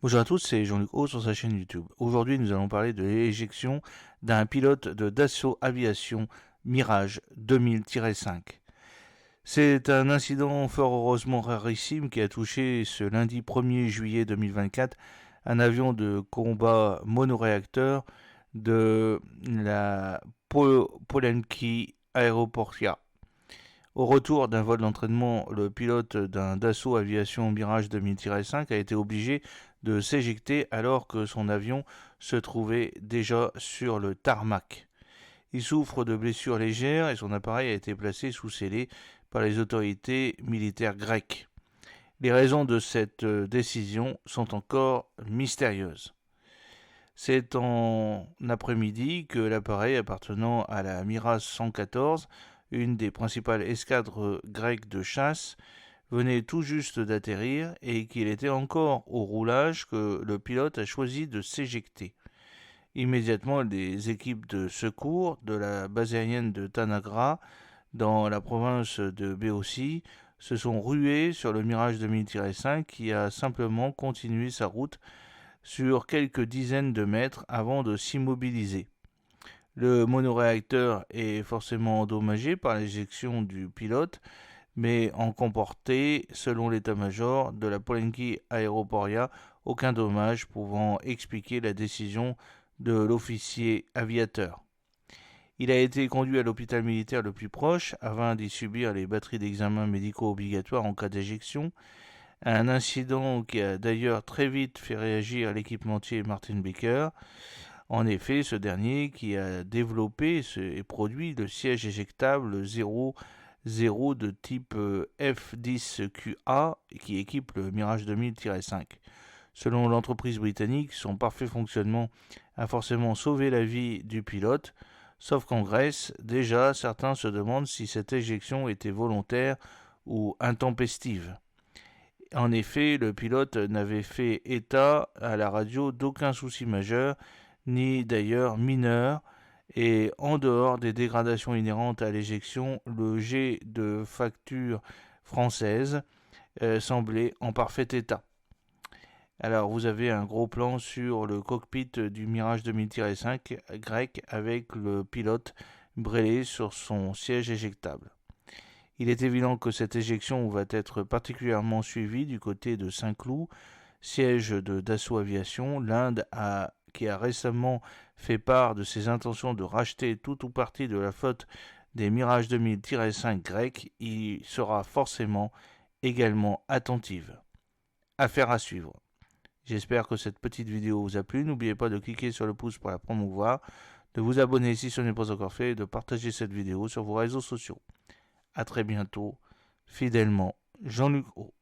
Bonjour à tous, c'est Jean-Luc Haut sur sa chaîne YouTube. Aujourd'hui, nous allons parler de l'éjection d'un pilote de Dassault Aviation Mirage 2000-5. C'est un incident fort heureusement rarissime qui a touché ce lundi 1er juillet 2024 un avion de combat monoréacteur de la Polenki Aeroportia. Au retour d'un vol d'entraînement, le pilote d'un Dassault Aviation Mirage 2000-5 a été obligé de s'éjecter alors que son avion se trouvait déjà sur le tarmac. Il souffre de blessures légères et son appareil a été placé sous scellé par les autorités militaires grecques. Les raisons de cette décision sont encore mystérieuses. C'est en après-midi que l'appareil appartenant à la Mirage 114, une des principales escadres grecques de chasse, venait tout juste d'atterrir et qu'il était encore au roulage que le pilote a choisi de s'éjecter. Immédiatement, les équipes de secours de la base aérienne de Tanagra, dans la province de Béotie, se sont ruées sur le Mirage 2000-5 qui a simplement continué sa route sur quelques dizaines de mètres avant de s'immobiliser. Le monoréacteur est forcément endommagé par l'éjection du pilote, mais en comportait, selon l'état-major de la Polenki Aeroportia, aucun dommage pouvant expliquer la décision de l'officier aviateur. Il a été conduit à l'hôpital militaire le plus proche afin d'y subir les batteries d'examens médicaux obligatoires en cas d'éjection, un incident qui a d'ailleurs très vite fait réagir l'équipementier Martin Baker. En effet, ce dernier qui a développé et produit le siège éjectable 0 de type F10QA qui équipe le Mirage 2000-5. Selon l'entreprise britannique, son parfait fonctionnement a forcément sauvé la vie du pilote, sauf qu'en Grèce, déjà certains se demandent si cette éjection était volontaire ou intempestive. En effet, le pilote n'avait fait état à la radio d'aucun souci majeur, ni d'ailleurs mineur, et en dehors des dégradations inhérentes à l'éjection, le jet de facture française semblait en parfait état. Alors vous avez un gros plan sur le cockpit du Mirage 2000-5 grec avec le pilote brêlé sur son siège éjectable. Il est évident que cette éjection va être particulièrement suivie du côté de Saint-Cloud, siège de Dassault Aviation. L'Inde qui a récemment fait part de ses intentions de racheter tout ou partie de la flotte des Mirage 2000-5 grecs, y sera forcément également attentive. Affaire à suivre. J'espère que cette petite vidéo vous a plu. N'oubliez pas de cliquer sur le pouce pour la promouvoir, de vous abonner si ce n'est pas encore fait et de partager cette vidéo sur vos réseaux sociaux. A très bientôt, fidèlement, Jean-Luc Haut.